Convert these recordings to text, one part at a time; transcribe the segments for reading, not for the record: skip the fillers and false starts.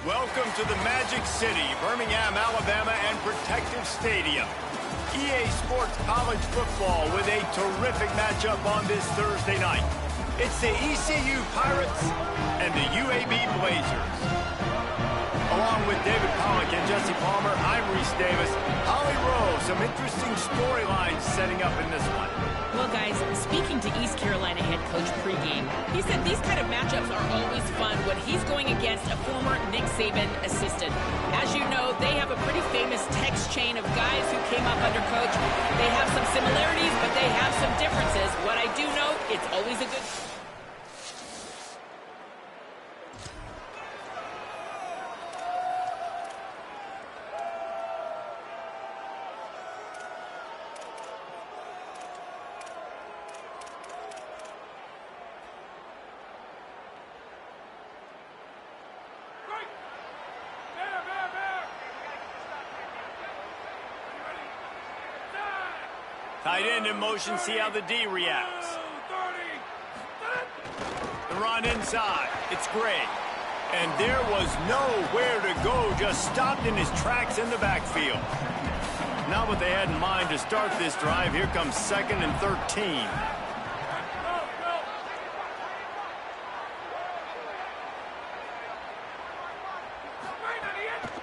Welcome to the Magic City, Birmingham, Alabama, and Protective Stadium. EA Sports College Football with a terrific matchup on this Thursday night. It's the ECU Pirates and the UAB Blazers. Along with David Pollack and Jesse Palmer, I'm Reese Davis. Holly Rowe, some interesting storylines setting up in this one. Well, guys, speaking to East Carolina head coach pregame, he said these kind of matchups are always fun when he's going against a former Nick Saban assistant. As you know, they have a pretty famous text chain of guys who came up under coach. They have some similarities, but they have some differences. What I do know, it's always a good... Tight end in motion, see how the D reacts. The run inside, it's great. And there was nowhere to go, just stopped in his tracks in the backfield. Not what they had in mind to start this drive. Here comes 2nd and 13.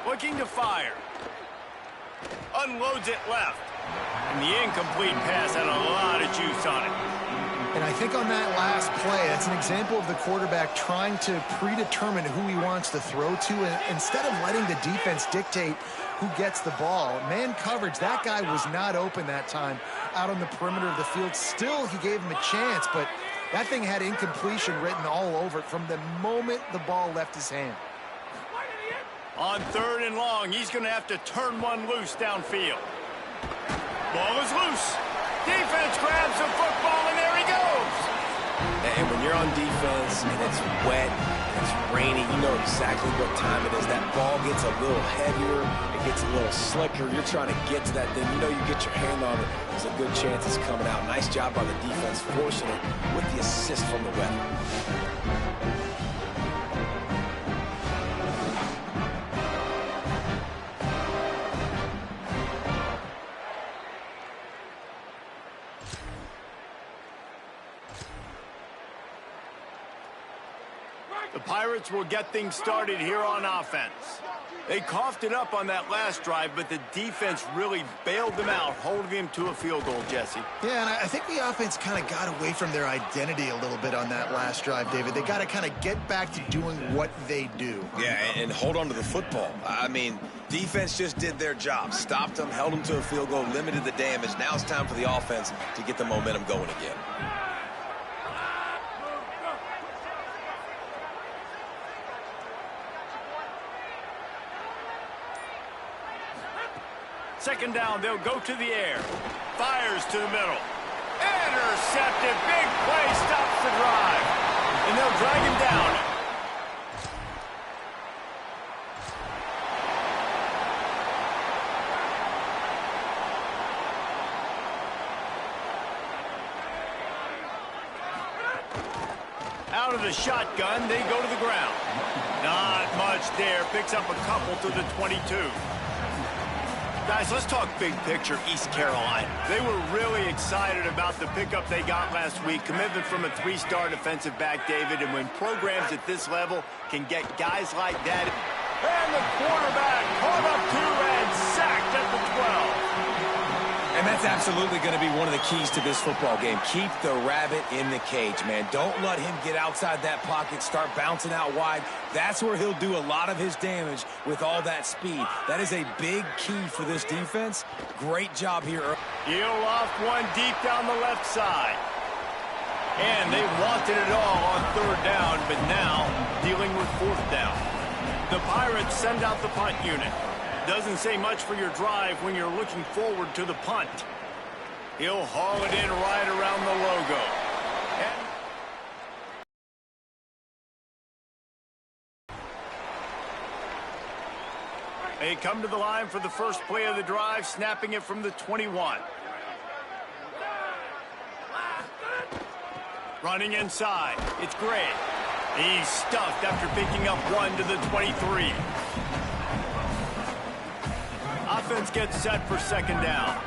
Looking to fire. Unloads it left. And the incomplete pass had a lot of juice on it. And I think on that last play, that's an example of the quarterback trying to predetermine who he wants to throw to, and instead of letting the defense dictate who gets the ball. Man coverage, that guy was not open that time out on the perimeter of the field. Still, he gave him a chance, but that thing had incompletion written all over it from the moment the ball left his hand. On 3rd and long, he's going to have to turn one loose downfield. Ball is loose. Defense grabs the football, and there he goes. And when you're on defense and it's wet and it's rainy, you know exactly what time it is. That ball gets a little heavier. It gets a little slicker. You're trying to get to that thing. You know you get your hand on it. There's a good chance it's coming out. Nice job by the defense forcing it with the assist from the weather. The Pirates will get things started here on offense. They coughed it up on that last drive, but the defense really bailed them out, holding them to a field goal, Jesse. Yeah, and I think the offense kind of got away from their identity a little bit on that last drive, David. They got to kind of get back to doing what they do. Yeah, and hold on to the football. I mean, defense just did their job. Stopped them, held them to a field goal, limited the damage. Now it's time for the offense to get the momentum going again. Second down, they'll go to the air. Fires to the middle. Intercepted. Big play. Stops the drive. And they'll drag him down. Out of the shotgun, they go to the ground. Not much there. Picks up a couple to the 22. Guys, let's talk big picture East Carolina. They were really excited about the pickup they got last week. Commitment from a 3-star defensive back, David. And when programs at this level can get guys like that. And the quarterback caught up to and sacked at the 12. And that's absolutely going to be one of the keys to this football game. Keep the rabbit in the cage, man. Don't let him get outside that pocket, start bouncing out wide. That's where he'll do a lot of his damage with all that speed. That is a big key for this defense. Great job here. He'll loft one deep down the left side. And they wanted it all on 3rd down, but now dealing with 4th down. The Pirates send out the punt unit. Doesn't say much for your drive when you're looking forward to the punt. He'll haul it in right around the logo. They come to the line for the first play of the drive, snapping it from the 21. Running inside. It's Gray. He's stuffed after picking up 1 to the 23. Offense gets set for second down.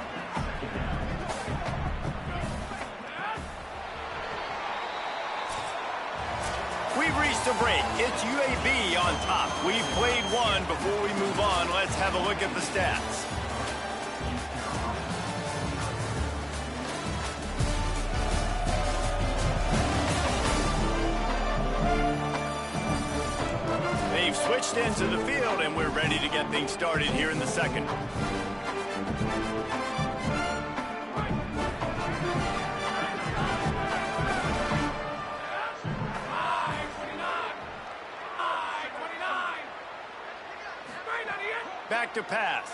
We've reached a break. It's UAB on top. We've played one. Before we move on, let's have a look at the stats. They've switched into the field, and we're ready to get things started here in the second. Back to pass.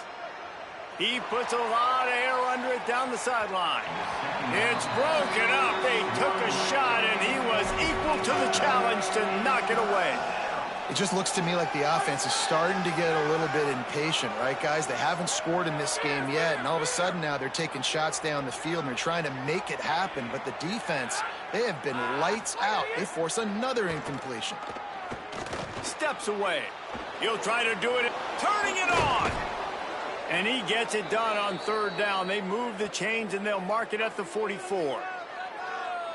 He puts a lot of air under it down the sideline. It's broken up. They took a shot, and he was equal to the challenge to knock it away. It just looks to me like the offense is starting to get a little bit impatient, right, guys? They haven't scored in this game yet, and all of a sudden now they're taking shots down the field, and they're trying to make it happen. But the defense, they have been lights out. They force another incompletion. Steps away. He'll try to do it, turning it on. And he gets it done on third down. They move the chains, and they'll mark it at the 44.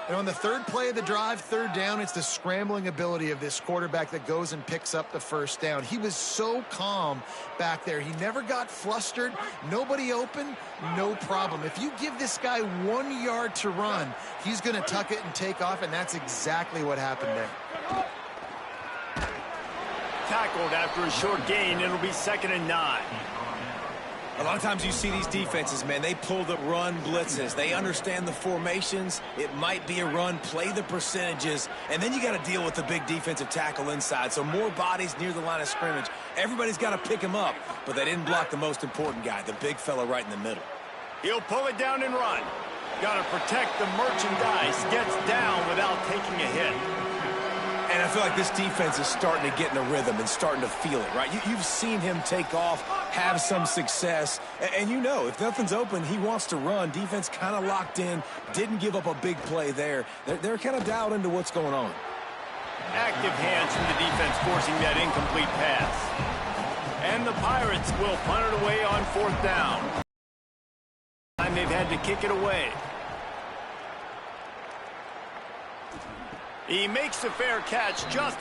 And on the third play of the drive, third down, it's the scrambling ability of this quarterback that goes and picks up the first down. He was so calm back there. He never got flustered. Nobody open, no problem. If you give this guy 1 yard to run, he's going to tuck it and take off, and that's exactly what happened there. Tackled after a short gain. It'll be 2nd and 9. A lot of times you see these defenses, man, they pull the run blitzes. They understand the formations. It might be a run, play the percentages, and then you got to deal with the big defensive tackle inside. So more bodies near the line of scrimmage. Everybody's got to pick him up, but they didn't block the most important guy, the big fella right in the middle. He'll pull it down and run. Got to protect the merchandise. Gets down without taking a hit. And I feel like this defense is starting to get in a rhythm and starting to feel it, right? You've seen him take off, have some success, and you know if nothing's open, he wants to run. Defense kind of locked in, didn't give up a big play there. They're kind of dialed into what's going on. Active hands from the defense forcing that incomplete pass. And the Pirates will punt it away on 4th down. And they've had to kick it away. He makes the fair catch just...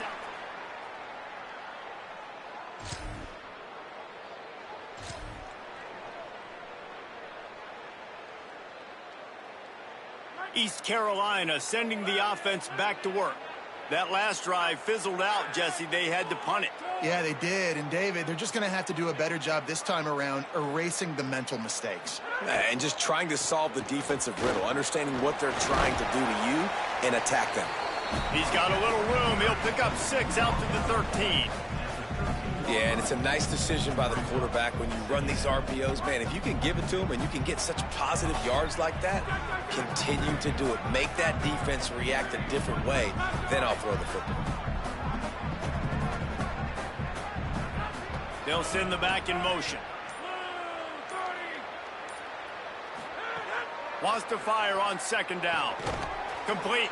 East Carolina sending the offense back to work. That last drive fizzled out, Jesse. They had to punt it. Yeah, they did. And, David, they're just going to have to do a better job this time around erasing the mental mistakes. And just trying to solve the defensive riddle, understanding what they're trying to do to you and attack them. He's got a little room. He'll pick up 6 out to the 13. Yeah, and it's a nice decision by the quarterback when you run these RPOs. Man, if you can give it to him and you can get such positive yards like that, continue to do it. Make that defense react a different way, then I'll throw the football. They'll send the back in motion. Wants to fire on 2nd down. Complete.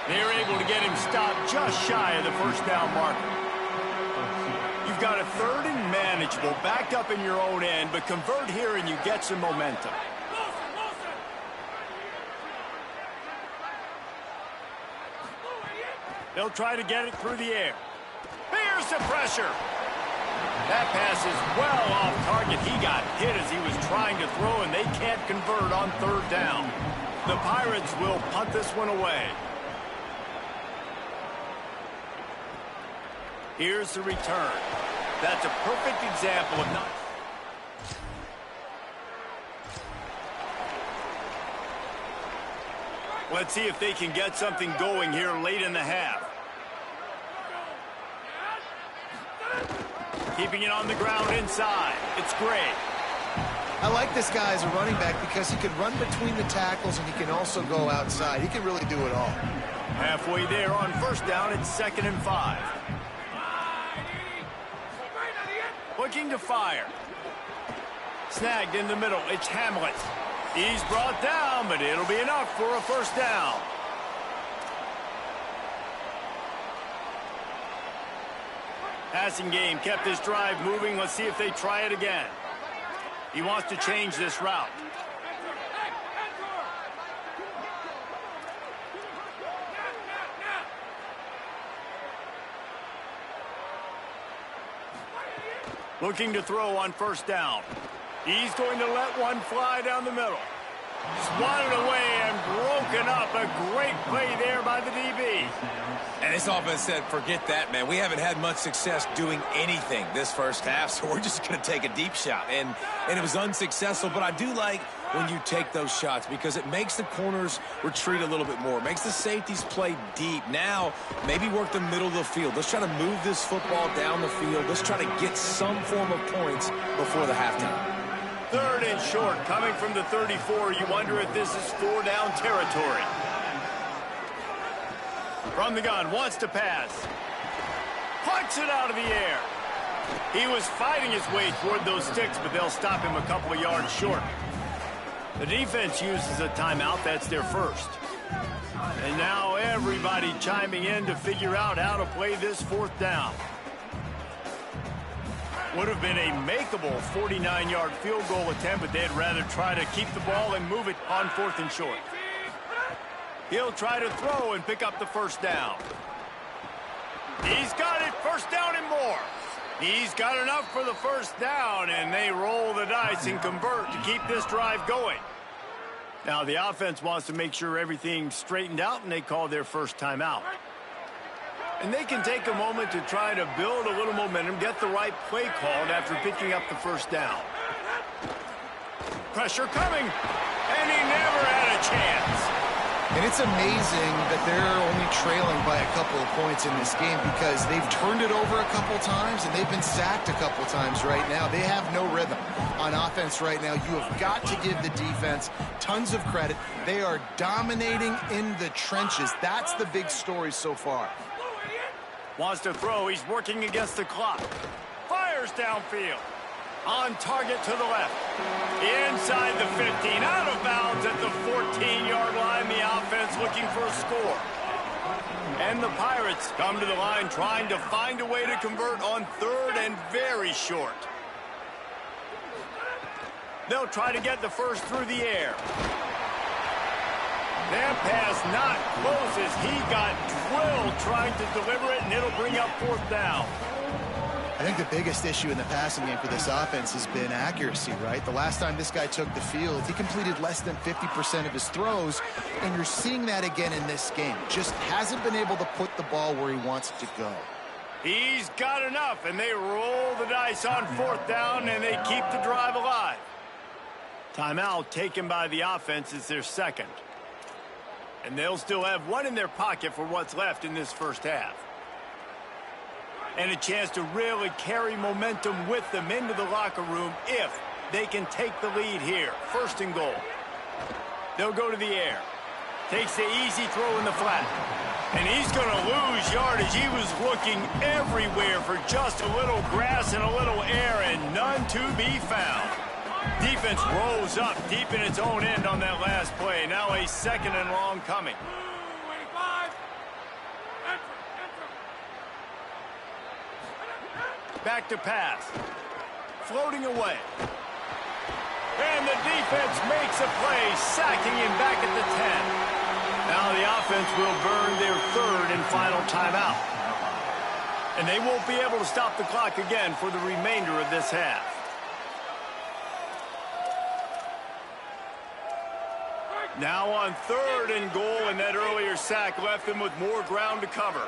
They're able to get him stopped just shy of the first down marker. You've got a 3rd and manageable, backed up in your own end, but convert here and you get some momentum. They'll try to get it through the air. Here's the pressure. That pass is well off target. He got hit as he was trying to throw, and they can't convert on 3rd down. The Pirates will punt this one away. Here's the return. That's a perfect example of not... Let's see if they can get something going here late in the half. Keeping it on the ground inside. It's great. I like this guy as a running back because he can run between the tackles and he can also go outside. He can really do it all. Halfway there on 1st down, it's 2nd and 5. Looking to fire. Snagged in the middle. It's Hamlet. He's brought down, but it'll be enough for a 1st down. Passing game kept this drive moving. Let's see if they try it again. He wants to change this route. Looking to throw on first down. He's going to let one fly down the middle. Swatted away and broken up. A great play there by the DB. And this offense said, forget that, man. We haven't had much success doing anything this first half, so we're just going to take a deep shot. And it was unsuccessful, but I do like when you take those shots because it makes the corners retreat a little bit more. It makes the safeties play deep. Now, maybe work the middle of the field. Let's try to move this football down the field. Let's try to get some form of points before the halftime. 3rd and short, coming from the 34. You wonder if this is 4-down territory. From the gun, wants to pass. Punts it out of the air. He was fighting his way toward those sticks, but they'll stop him a couple of yards short. The defense uses a timeout. That's their first. And now everybody chiming in to figure out how to play this 4th down. Would have been a makeable 49-yard field goal attempt, but they'd rather try to keep the ball and move it on 4th and short. He'll try to throw and pick up the first down. He's got it, first down and more. He's got enough for the first down, and they roll the dice and convert to keep this drive going. Now the offense wants to make sure everything's straightened out, and they call their first timeout. And they can take a moment to try to build a little momentum, get the right play called after picking up the first down. Pressure coming, and he never had a chance. And it's amazing that they're only trailing by a couple of points in this game because they've turned it over a couple times and they've been sacked a couple times right now. They have no rhythm on offense right now. You have got to give the defense tons of credit. They are dominating in the trenches. That's the big story so far. Wants to throw. He's working against the clock. Fires downfield. On target to the left. Inside the 15. Out of bounds at the 14-yard line. The offense looking for a score. And the Pirates come to the line trying to find a way to convert on 3rd and very short. They'll try to get the first through the air. That pass not close as he got drilled trying to deliver it, and it'll bring up 4th down. I think the biggest issue in the passing game for this offense has been accuracy, right? The last time this guy took the field, he completed less than 50% of his throws, and you're seeing that again in this game. Just hasn't been able to put the ball where he wants it to go. He's got enough, and they roll the dice on 4th down, and they keep the drive alive. Timeout taken by the offense is their second. And they'll still have one in their pocket for what's left in this first half. And a chance to really carry momentum with them into the locker room if they can take the lead here. 1st and goal. They'll go to the air. Takes the easy throw in the flat. And he's going to lose yardage. He was looking everywhere for just a little grass and a little air, and none to be found. Defense rolls up deep in its own end on that last play. Now a 2nd and long coming. Back to pass. Floating away. And the defense makes a play, sacking him back at the 10. Now the offense will burn their 3rd and final timeout. And they won't be able to stop the clock again for the remainder of this half. Now on 3rd and goal, and that earlier sack left them with more ground to cover.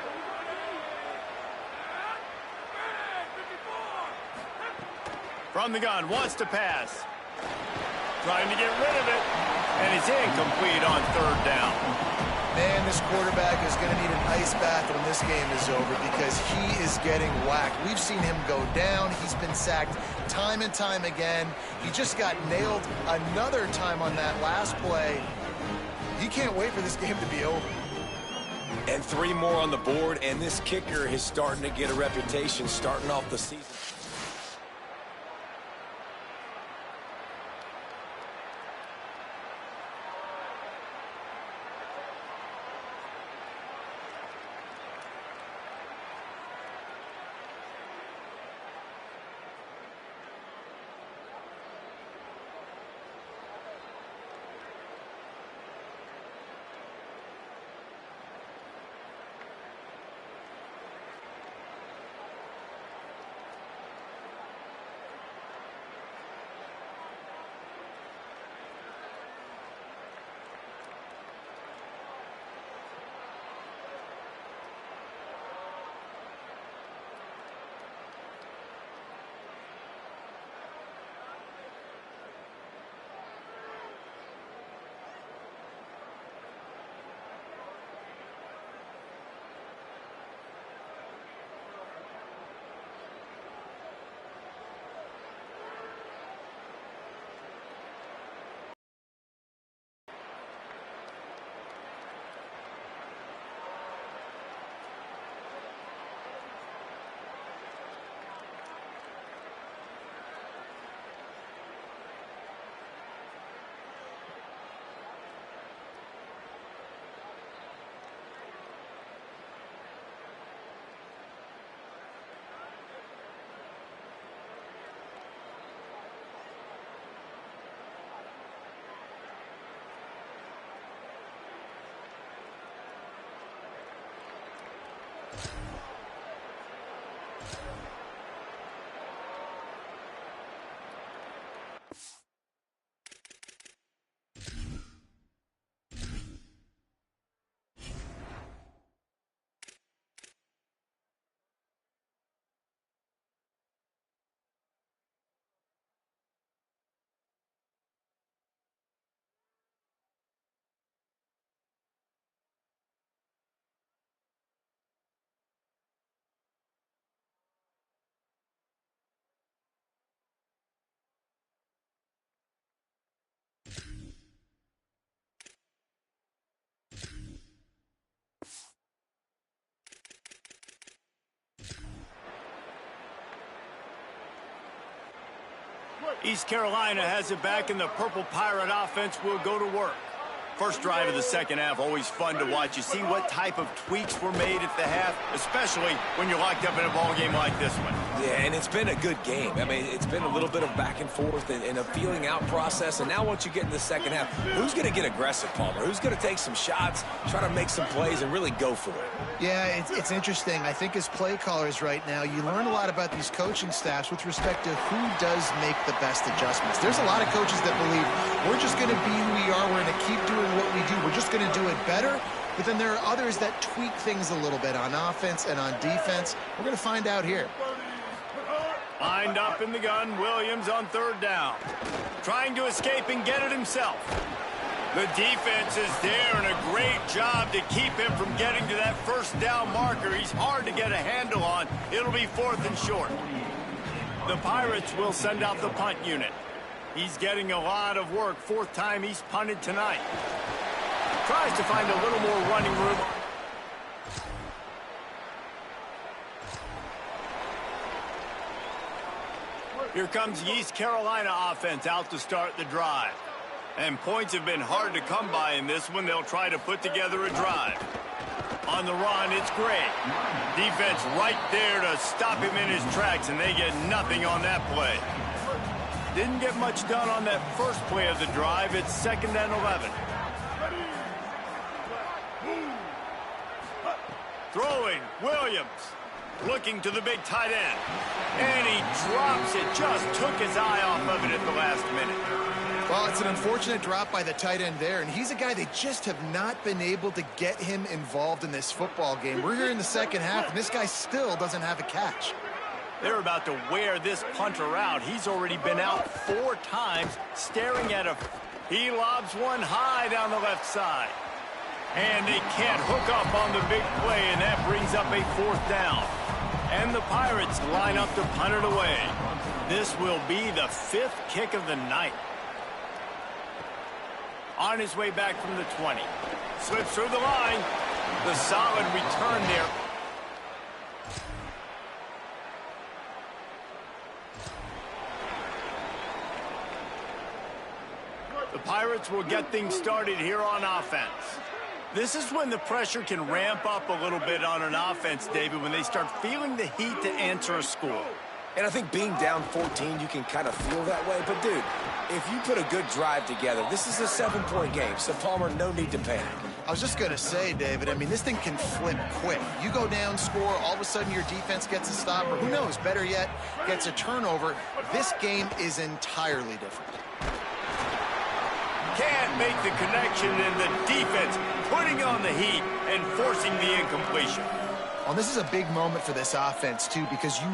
From the gun, wants to pass. Trying to get rid of it, and it's incomplete on 3rd down. Man, this quarterback is going to need an ice bath when this game is over because he is getting whacked. We've seen him go down. He's been sacked time and time again. He just got nailed another time on that last play. He can't wait for this game to be over. And 3 more on the board, and this kicker is starting to get a reputation starting off the season. East Carolina has it back, and the Purple Pirate offense will go to work. First drive of the second half, always fun to watch. You see what type of tweaks were made at the half, especially when you're locked up in a ball game like this one. Yeah, and it's been a good game. I mean, it's been a little bit of back and forth and a feeling out process. And now once you get in the second half, who's going to get aggressive, Palmer? Who's going to take some shots, try to make some plays, and really go for it? Yeah, it's interesting. I think as play callers right now, you learn a lot about these coaching staffs with respect to who does make the best adjustments. There's a lot of coaches that believe we're just going to be who we are. We're going to keep doing what we do. We're just going to do it better. But then there are others that tweak things a little bit on offense and on defense. We're going to find out here. Lined up in the gun, Williams on third down. Trying to escape and get it himself. The defense is there, and a great job to keep him from getting to that first down marker. He's hard to get a handle on. It'll be 4th and short. The Pirates will send out the punt unit. He's getting a lot of work. 4th time he's punted tonight. Tries to find a little more running room. Here comes the East Carolina offense out to start the drive. And points have been hard to come by in this one. They'll try to put together a drive. On the run, it's great. Defense right there to stop him in his tracks, and they get nothing on that play. Didn't get much done on that first play of the drive. It's 2nd and 11. Throwing, Williams. Looking to the big tight end. And he drops it. Just took his eye off of it at the last minute. Well, it's an unfortunate drop by the tight end there, and he's a guy they just have not been able to get him involved in this football game. We're here in the second half, and this guy still doesn't have a catch. They're about to wear this punter out. He's already been out 4 times, staring at him. He lobs one high down the left side. And they can't hook up on the big play, and that brings up a 4th down. And the Pirates line up to punt it away. This will be the 5th kick of the night. On his way back from the 20. Slips through the line. The solid return there. The Pirates will get things started here on offense. This is when the pressure can ramp up a little bit on an offense, David, when they start feeling the heat to answer a score. And I think being down 14, you can kind of feel that way. But, dude, if you put a good drive together, this is a 7-point game. So, Palmer, no need to panic. I was just going to say, David, I mean, this thing can flip quick. You go down, score, all of a sudden your defense gets a stop, or who knows, better yet, gets a turnover. This game is entirely different. Can't make the connection, and the defense putting on the heat and forcing the incompletion. Well, this is a big moment for this offense, too, because you...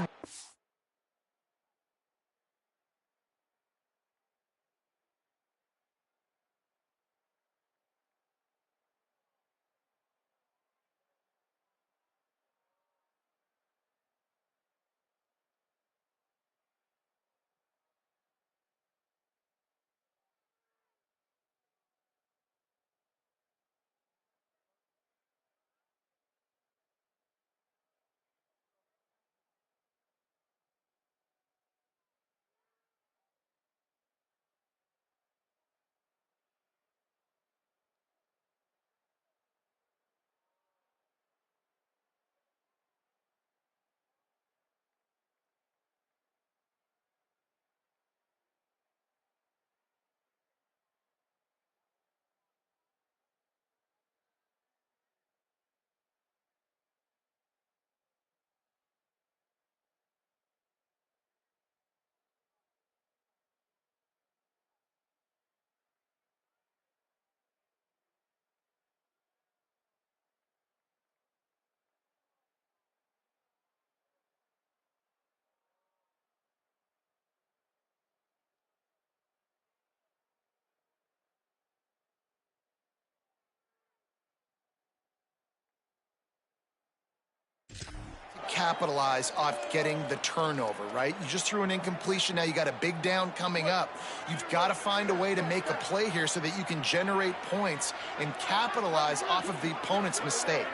capitalize off getting the turnover, right? You just threw an incompletion. Now you got a big down coming up. You've got to find a way to make a play here so that you can generate points and capitalize off of the opponent's mistake.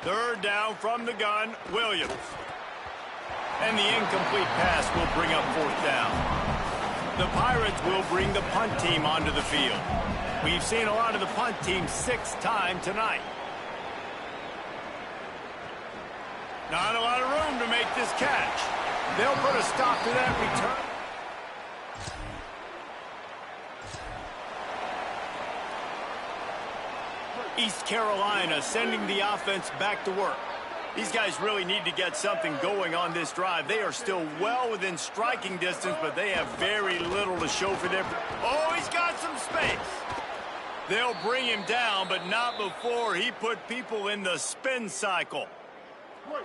Third down from the gun, Williams. And the incomplete pass will bring up fourth down. The Pirates will bring the punt team onto the field. We've seen a lot of the punt team 6th time tonight. Not a lot of room to make this catch. They'll put a stop to that return. East Carolina sending the offense back to work. These guys really need to get something going on this drive. They are still well within striking distance, but they have very little to show for their... Oh, he's got some space. They'll bring him down, but not before he put people in the spin cycle.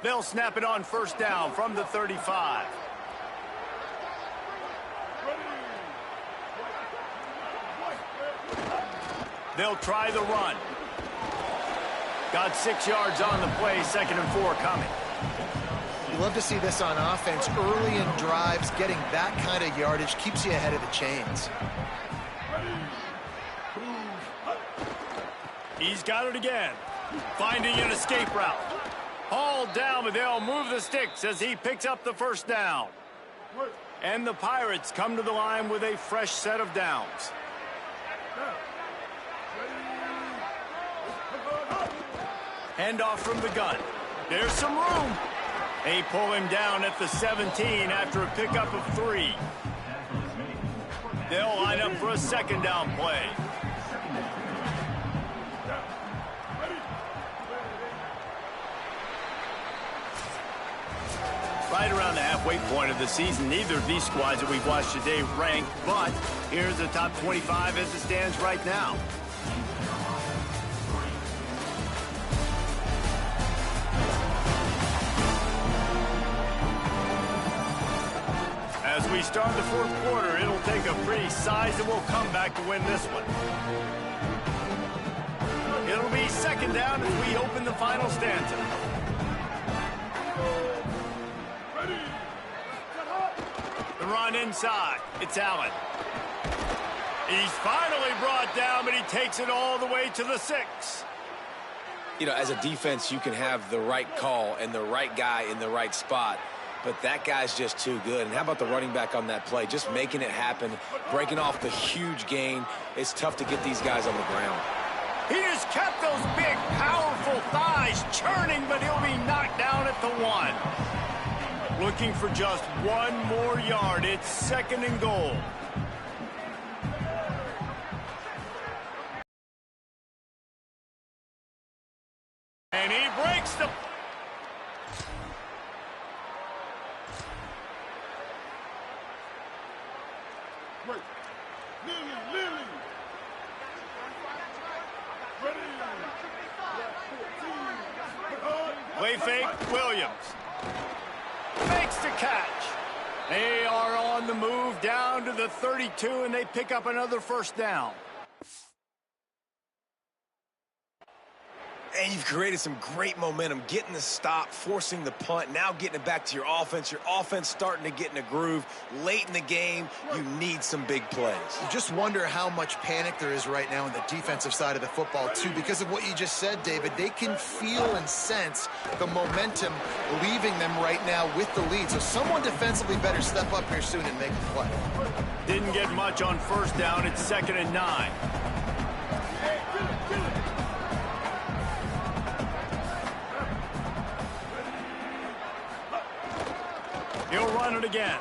They'll snap it on first down from the 35. They'll try the run. Got 6 yards on the play, 2nd and 4 coming. You love to see this on offense. Early in drives, getting that kind of yardage keeps you ahead of the chains. He's got it again. Finding an escape route. Hauled down, but they'll move the sticks as he picks up the first down. And the Pirates come to the line with a fresh set of downs. Handoff from the gun. There's some room. They pull him down at the 17 after a pickup of 3. They'll line up for a 2nd down play. Right around the halfway point of the season, neither of these squads that we've watched today rank, but here's the top 25 as it stands right now. As we start the 4th quarter, it'll take a pretty sizable comeback to win this one. It'll be 2nd down as we open the final stanza. The run inside. It's Allen. He's finally brought down, but he takes it all the way to the 6. You know, as a defense, you can have the right call and the right guy in the right spot, but that guy's just too good. And how about the running back on that play? Just making it happen, breaking off the huge gain. It's tough to get these guys on the ground. He just kept those big, powerful thighs churning, but he'll be knocked down at the 1. Looking for just 1 more yard. It's 2nd and goal. And he breaks the... Play fake, Williams. Makes the catch. They are on the move down to the 32, and they pick up another first down. And you've created some great momentum, getting the stop, forcing the punt, now getting it back to your offense. Your offense starting to get in a groove. Late in the game, you need some big plays. You just wonder how much panic there is right now on the defensive side of the football, too, because of what you just said, David. They can feel and sense the momentum leaving them right now with the lead. So someone defensively better step up here soon and make a play. Didn't get much on first down. It's 2nd and 9. He'll run it again.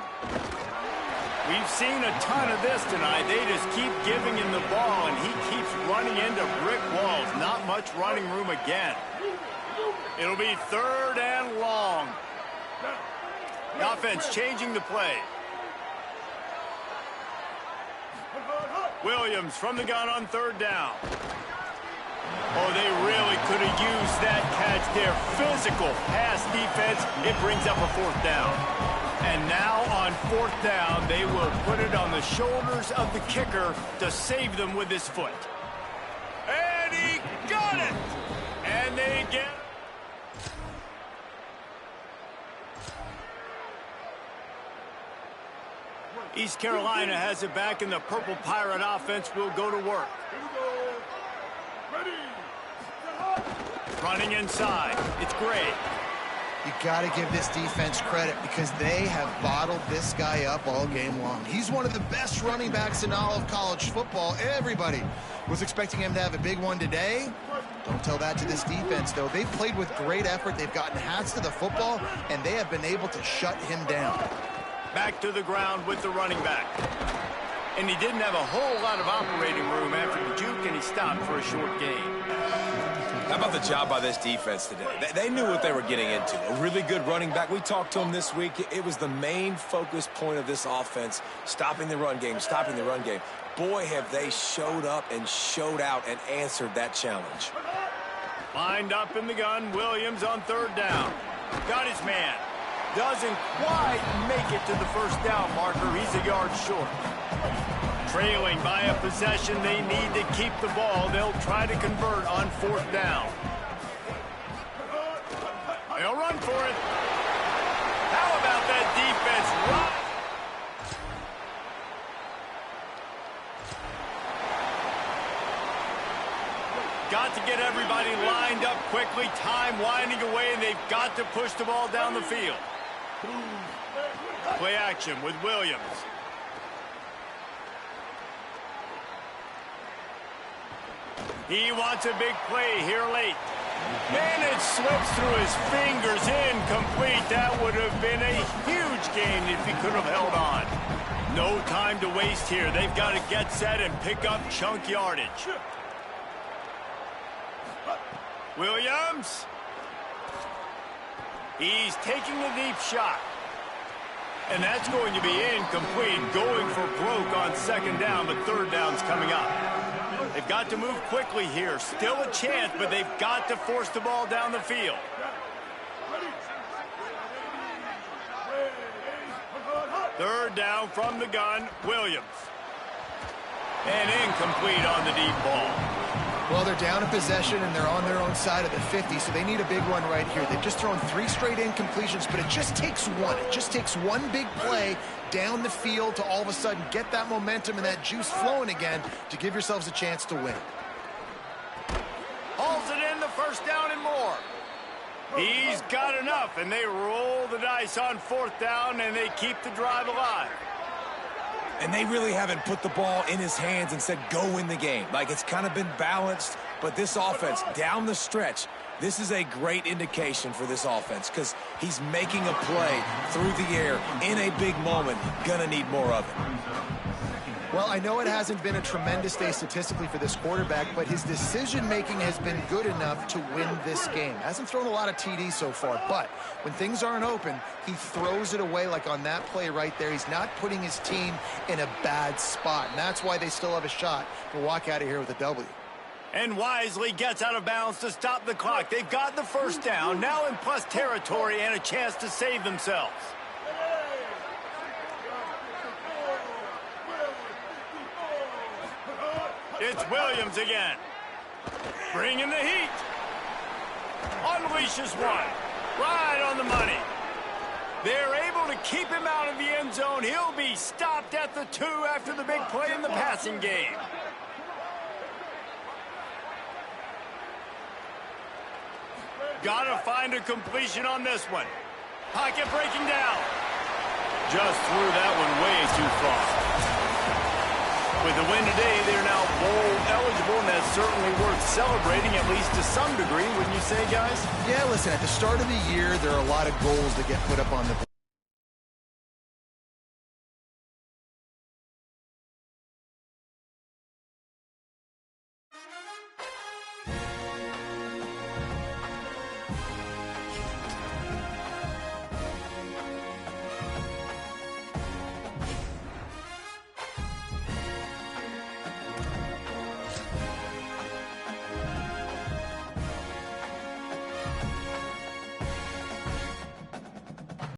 We've seen a ton of this tonight. They just keep giving him the ball, and he keeps running into brick walls. Not much running room again. It'll be 3rd and long. The offense changing the play. Williams from the gun on 3rd down. Oh, they really could have used that catch there. Physical pass defense. It brings up a 4th down. And now on 4th down, they will put it on the shoulders of the kicker to save them with his foot. And he got it! And they get... East Carolina has it back, and the Purple Pirate offense will go to work. Running inside. It's great. You got to give this defense credit because they have bottled this guy up all game long. He's one of the best running backs in all of college football. Everybody was expecting him to have a big one today. Don't tell that to this defense, though. They've played with great effort. They've gotten hats to the football, and they have been able to shut him down. Back to the ground with the running back. And he didn't have a whole lot of operating room after the juke, and he stopped for a short gain. How about the job by this defense today? They knew what they were getting into. A really good running back. We talked to him this week. It was the main focus point of this offense, stopping the run game, stopping the run game. Boy, have they showed up and showed out and answered that challenge. Lined up in the gun, Williams on third down. Got his man. Doesn't quite make it to the first down marker. He's a yard short. Trailing by a possession, they need to keep the ball. They'll try to convert on fourth down. They'll run for it. How about that defense? Got to get everybody lined up quickly. Time winding away, and they've got to push the ball down the field. Play action with Williams. He wants a big play here late. And it slips through his fingers, incomplete. That would have been a huge gain if he could have held on. No time to waste here. They've got to get set and pick up chunk yardage. Williams. He's taking a deep shot. And that's going to be incomplete, going for broke on second down, but third down's coming up. They've got to move quickly here. Still a chance, but they've got to force the ball down the field. Third down from the gun, Williams. And incomplete on the deep ball. Well, they're down a possession, and they're on their own side of the 50, so they need a big one right here. They've just thrown 3 straight incompletions, but it just takes one. It just takes one big play down the field to all of a sudden get that momentum and that juice flowing again to give yourselves a chance to win. Hauls it in, the first down and more. He's got enough, and they roll the dice on fourth down, and they keep the drive alive. And they really haven't put the ball in his hands and said, go win the game. Like, it's kind of been balanced, but this offense, down the stretch, this is a great indication for this offense because he's making a play through the air in a big moment. Gonna need more of it. Well, I know it hasn't been a tremendous day statistically for this quarterback, but his decision-making has been good enough to win this game. Hasn't thrown a lot of TDs so far, but when things aren't open, he throws it away like on that play right there. He's not putting his team in a bad spot, and that's why they still have a shot to walk out of here with a W. And wisely gets out of bounds to stop the clock. They've got the first down, now in plus territory and a chance to save themselves. It's Williams again. Bringing the heat. Unleashes one. Right on the money. They're able to keep him out of the end zone. He'll be stopped at the 2 after the big play in the passing game. Gotta find a completion on this one. Pocket breaking down. Just threw that one way too far. With the win today, they're now bowl eligible, and that's certainly worth celebrating, at least to some degree, wouldn't you say, guys? Yeah, listen, at the start of the year, there are a lot of goals that get put up on the board.